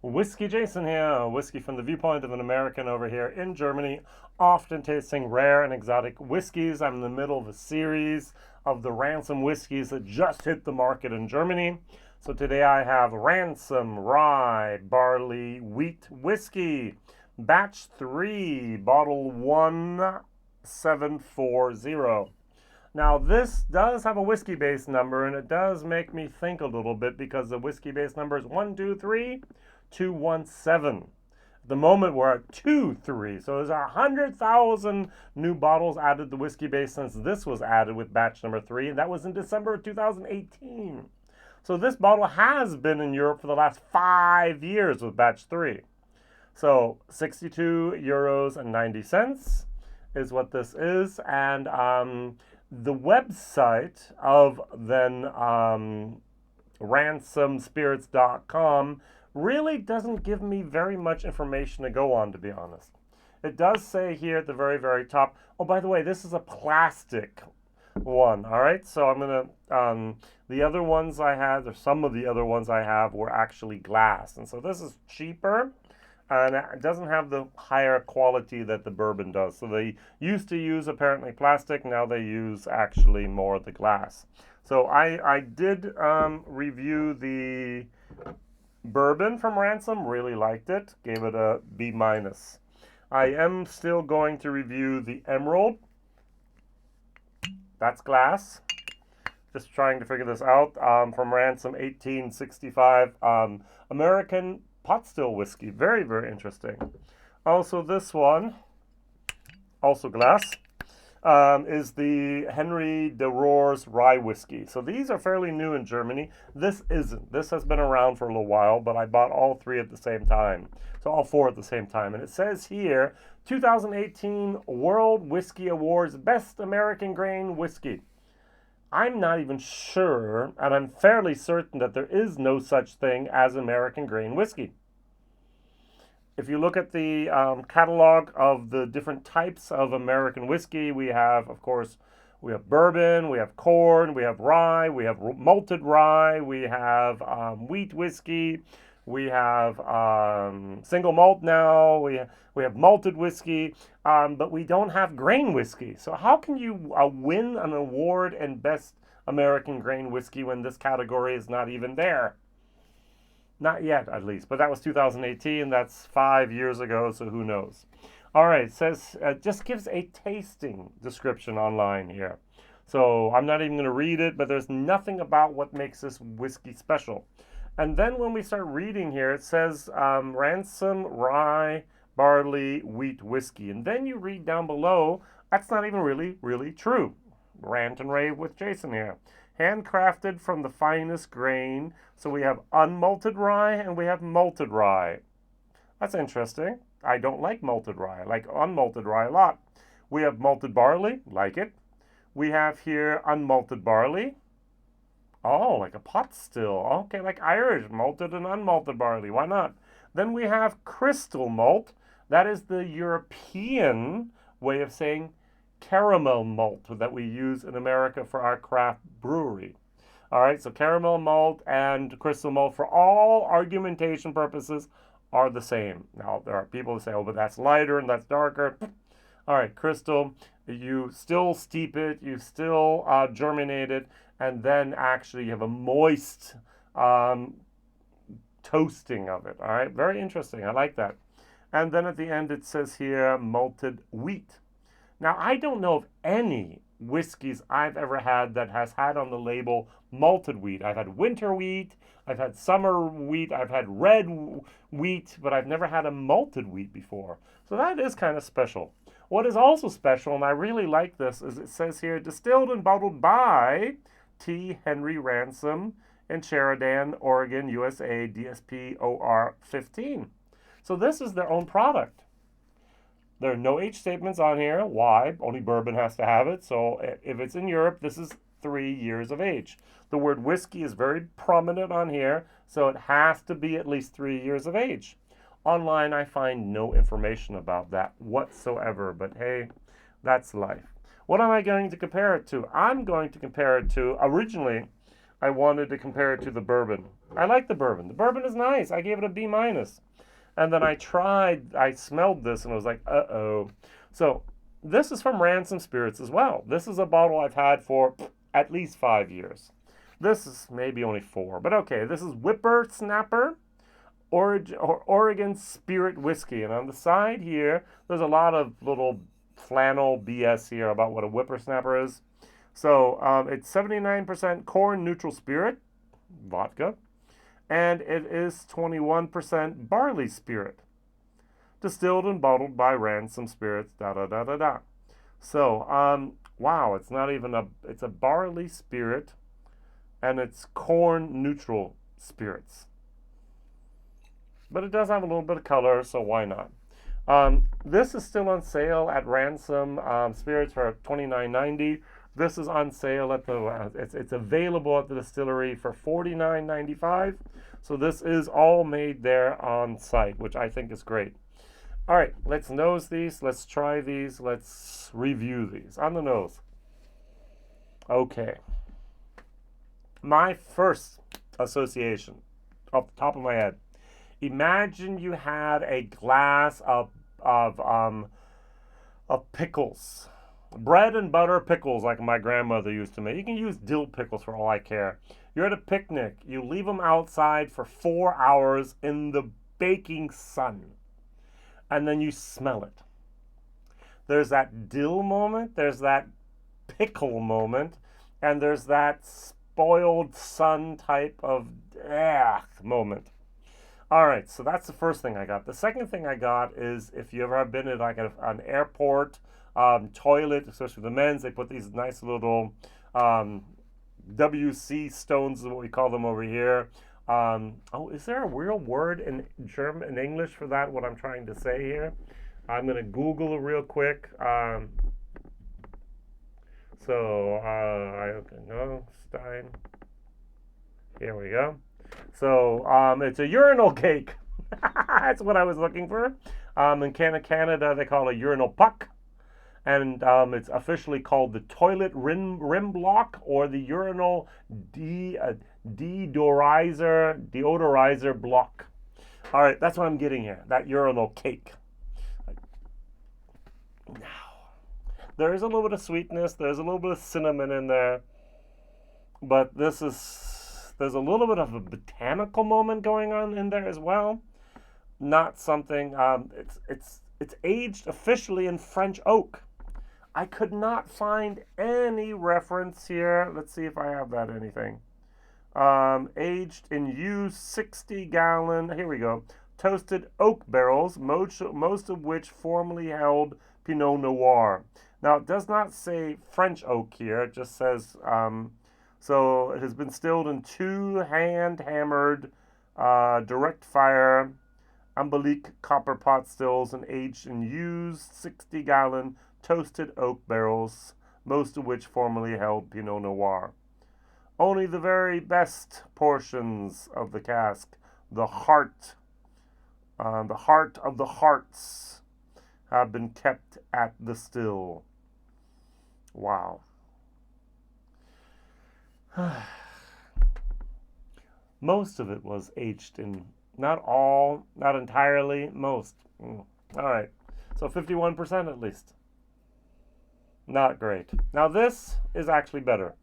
WhiskyJason here, whiskey from the viewpoint of an American over here in Germany, often tasting rare and exotic whiskeys. I'm in the middle of a series of the Ransom whiskeys that just hit the market in Germany. So today I have Ransom Rye Barley Wheat Whiskey, Batch 3, Bottle 1740. Now this does have a Whiskybase number, and it does make me think a little bit because the Whiskybase number is 123217. At the moment we're at 23, so there's 100,000 new bottles added to Whiskybase since this was added with batch number 3, and that was in December of 2018. So this bottle has been in Europe for the last 5 years with batch 3. So 62 euros and 90 cents is what this is, and the website of then ransomspirits.com really doesn't give me very much information to go on, to be honest. It does say here at the very, very top, oh, by the way, this is a plastic one, all right? So I'm going to, the other ones I had, or some of the other ones I have, were actually glass. And so this is cheaper, and it doesn't have the higher quality that the bourbon does. So they used to use apparently plastic, now they use actually more of the glass. So I did review the bourbon from Ransom, really liked it, gave it a B-. I am still going to review the Emerald. That's glass. Just trying to figure this out. From Ransom 1865, American pot still whiskey. Very, very interesting. Also this one, also glass, is the Henry de Rohr's rye whiskey. So these are fairly new in Germany. This isn't. This has been around for a little while, but I bought all three at the same time. So all four at the same time. And it says here, 2018 World Whiskey Awards Best American Grain Whiskey. I'm not even sure, and I'm fairly certain that there is no such thing as American grain whiskey. If you look at the catalog of the different types of American whiskey, we have, of course, we have bourbon, we have corn, we have rye, we have malted rye, we have wheat whiskey, we have single malt now, we have malted whiskey, but we don't have grain whiskey. So how can you win an award in Best American Grain Whiskey when this category is not even there? Not yet, at least. But that was 2018. That's 5 years ago, so who knows? All right, it says, just gives a tasting description online here. So I'm not even going to read it, but there's nothing about what makes this whiskey special. And then when we start reading here, it says Ransom Rye Barley Wheat Whiskey. And then you read down below, that's not even really true. Rant and rave with Jason here. Handcrafted from the finest grain. So we have unmalted rye and we have malted rye. That's interesting. I don't like malted rye. I like unmalted rye a lot. We have malted barley, like it. We have here unmalted barley. Oh, like a pot still. Okay, like Irish, malted and unmalted barley. Why not? Then we have crystal malt. That is the European way of saying caramel malt that we use in America for our craft brewery. All right, so caramel malt and crystal malt, for all argumentation purposes, are the same. Now, there are people who say, oh, but that's lighter and that's darker. All right, crystal, you still steep it, you still germinate it, and then actually you have a moist toasting of it. All right, very interesting. I like that. And then at the end it says here malted wheat. Now, I don't know of any whiskeys I've ever had that has had on the label malted wheat. I've had winter wheat, I've had summer wheat, I've had red wheat, but I've never had a malted wheat before. So that is kind of special. What is also special, and I really like this, is it says here, distilled and bottled by T. Henry Ransom in Sheridan, Oregon, USA, DSP OR 15. So this is their own product. There are no age statements on here. Why? Only bourbon has to have it. So if it's in Europe, this is 3 years of age. The word whiskey is very prominent on here, so it has to be at least 3 years of age. Online, I find no information about that whatsoever, but hey, that's life. What am I going to compare it to? I'm going to compare it to, originally, I wanted to compare it to the bourbon. I like the bourbon. The bourbon is nice. I gave it a B minus. And then I smelled this and I was like, uh-oh. So this is from Ransom Spirits as well. This is a bottle I've had for at least 5 years. This is maybe only 4, but okay. This is Whippersnapper Oregon Spirit Whiskey. And on the side here, there's a lot of little flannel BS here about what a whippersnapper is. So it's 79% corn neutral spirit, vodka, and it is 21% barley spirit, distilled and bottled by Ransom Spirits, da-da-da-da-da. So, wow, it's not even it's a barley spirit, and it's corn neutral spirits. But it does have a little bit of color, so why not? This is still on sale at Ransom Spirits for $29.90. This is on sale at the, it's available at the distillery for $49.95. So this is all made there on site, which I think is great. All right, let's nose these. Let's try these. Let's review these. On the nose. Okay. My first association, off the top of my head. Imagine you had a glass of pickles. Bread and butter pickles like my grandmother used to make. You can use dill pickles for all I care. You're at a picnic. You leave them outside for 4 hours in the baking sun. And then you smell it. There's that dill moment. There's that pickle moment. And there's that spoiled sun type of moment. All right, so that's the first thing I got. The second thing I got is if you ever have been in like an airport toilet, especially the men's, they put these nice little WC stones is what we call them over here. Oh, is there a real word in German, in English for that, what I'm trying to say here? I'm going to Google it real quick. Stein. Here we go. So it's a urinal cake. That's what I was looking for. In Canada, they call it a urinal puck. And it's officially called the toilet rim block or the urinal deodorizer block. All right, that's what I'm getting here, that urinal cake. Now, there is a little bit of sweetness. There's a little bit of cinnamon in there. But there's a little bit of a botanical moment going on in there as well. Not something, it's aged officially in French oak. I could not find any reference here. Let's see if I have that anything. Aged in used 60-gallon, here we go, toasted oak barrels, most of which formerly held Pinot Noir. Now, it does not say French oak here. It just says, so it has been distilled in 2 hand-hammered, direct fire, Alembic copper pot stills and aged in used 60-gallon toasted oak barrels, most of which formerly held Pinot Noir. Only the very best portions of the cask, the heart of the hearts, have been kept at the still. Wow. Most of it was aged in, not all, not entirely, most. All right, so 51% at least. Not great. Now this is actually better.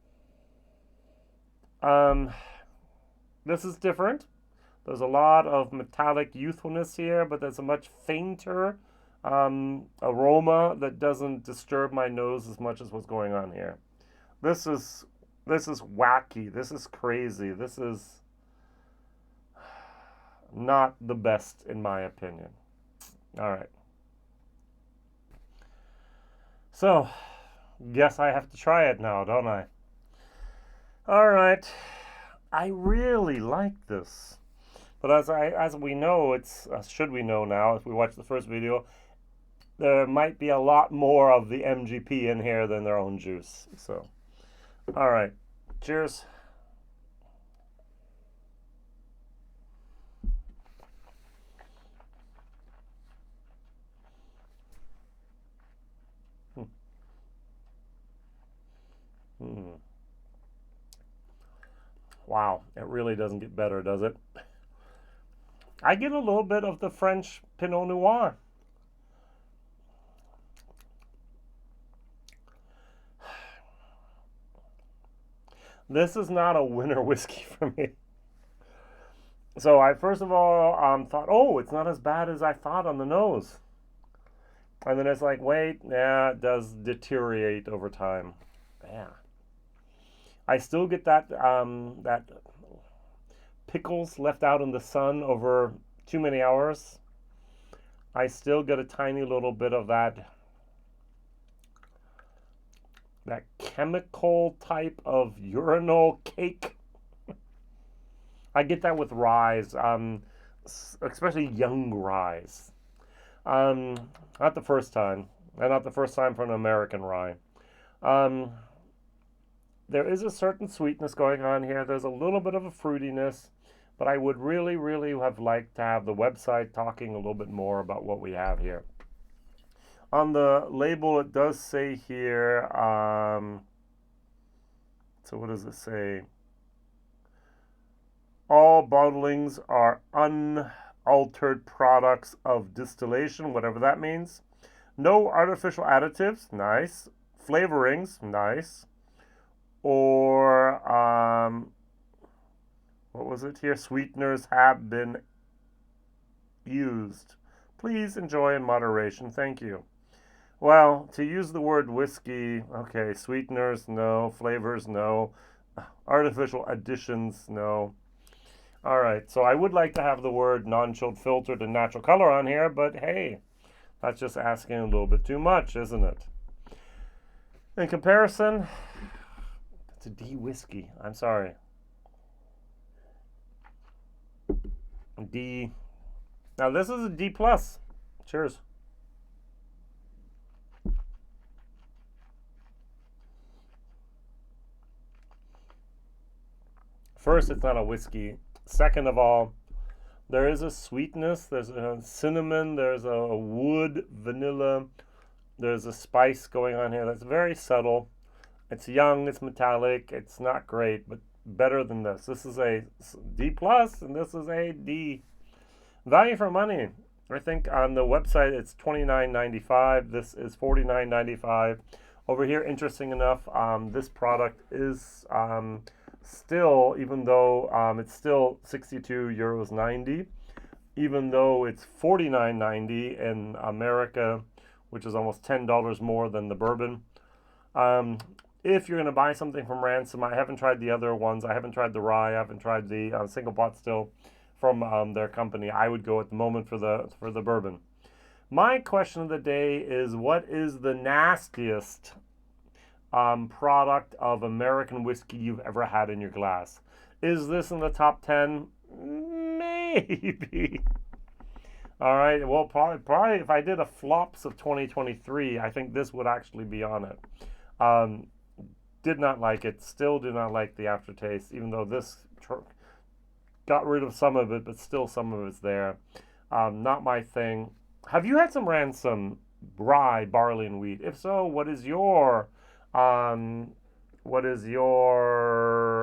This is different. There's a lot of metallic youthfulness here, but there's a much fainter aroma that doesn't disturb my nose as much as what's going on here. This is wacky. This is crazy. This is not the best in my opinion. All right. So, guess I have to try it now, don't I? All right. I really like this. But as we know, should we know now, if we watch the first video, there might be a lot more of the MGP in here than their own juice. So, all right. Cheers. Wow, it really doesn't get better, does it? I get a little bit of the French Pinot Noir. This is not a winter whiskey for me. So I first of all thought, oh, it's not as bad as I thought on the nose. And then it's like, wait, yeah, it does deteriorate over time. Yeah. I still get that that pickles left out in the sun over too many hours. I still get a tiny little bit of that chemical type of urinal cake. I get that with ryes, especially young ryes. Not the first time, and not the first time for an American rye. There is a certain sweetness going on here. There's a little bit of a fruitiness, but I would really, really have liked to have the website talking a little bit more about what we have here. On the label, it does say here, so what does it say? All bottlings are unaltered products of distillation, whatever that means. No artificial additives, nice. Flavorings, nice. Or, what was it here? Sweeteners have been used. Please enjoy in moderation. Thank you. Well, to use the word whiskey, okay, sweeteners, no. Flavors, no. Artificial additions, no. All right, so I would like to have the word non-chilled filtered and natural color on here, but hey, that's just asking a little bit too much, isn't it? In comparison, it's a D whiskey. I'm sorry. D. Now this is a D plus. Cheers. First, it's not a whiskey. Second of all, there is a sweetness. There's a cinnamon. There's a wood, vanilla. There's a spice going on here that's very subtle. It's young. It's metallic. It's not great, but better than this. This is a D plus, and this is a D. Value for money. I think on the website it's $29.95. This is $49.95. Over here, interesting enough, this product is still, even though it's still €62.90, even though it's $49.90 in America, which is almost $10 more than the bourbon. If you're going to buy something from Ransom, I haven't tried the other ones. I haven't tried the rye. I haven't tried the single pot still from their company. I would go at the moment for the bourbon. My question of the day is, what is the nastiest product of American whiskey you've ever had in your glass? Is this in the top 10? Maybe. All right. Well, probably if I did a flops of 2023, I think this would actually be on it. Did not like it. Still do not like the aftertaste, even though this got rid of some of it, but still some of it's there. Not my thing. Have you had some Ransom Rye Barley and Wheat? If so, what is your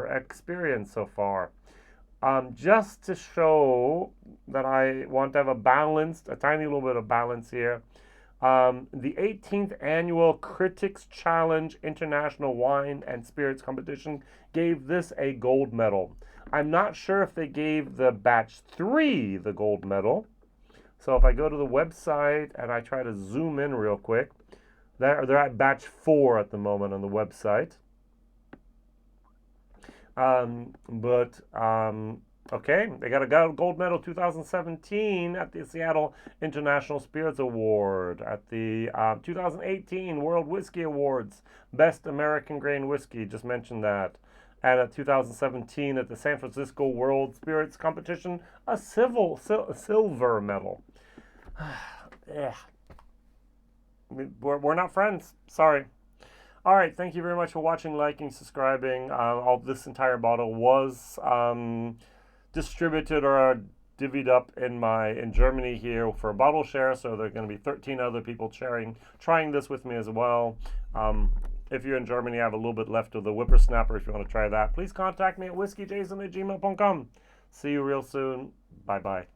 experience so far? Just to show that I want to have a tiny little bit of balance here. The 18th Annual Critics Challenge International Wine and Spirits Competition gave this a gold medal. I'm not sure if they gave the batch 3 the gold medal. So if I go to the website and I try to zoom in real quick, they're at batch 4 at the moment on the website. Okay, they got a gold medal 2017 at the Seattle International Spirits Award, at the 2018 World Whiskey Awards, Best American Grain Whiskey, just mentioned that. And at 2017 at the San Francisco World Spirits Competition, a silver medal. Yeah. We're not friends. Sorry. All right. Thank you very much for watching, liking, subscribing. All this entire bottle was distributed or divvied up in Germany here for a bottle share. So there are going to be 13 other people trying this with me as well. If you're in Germany, I have a little bit left of the whippersnapper if you want to try that. Please contact me at whiskeyjason@gmail.com. See you real soon. Bye-bye.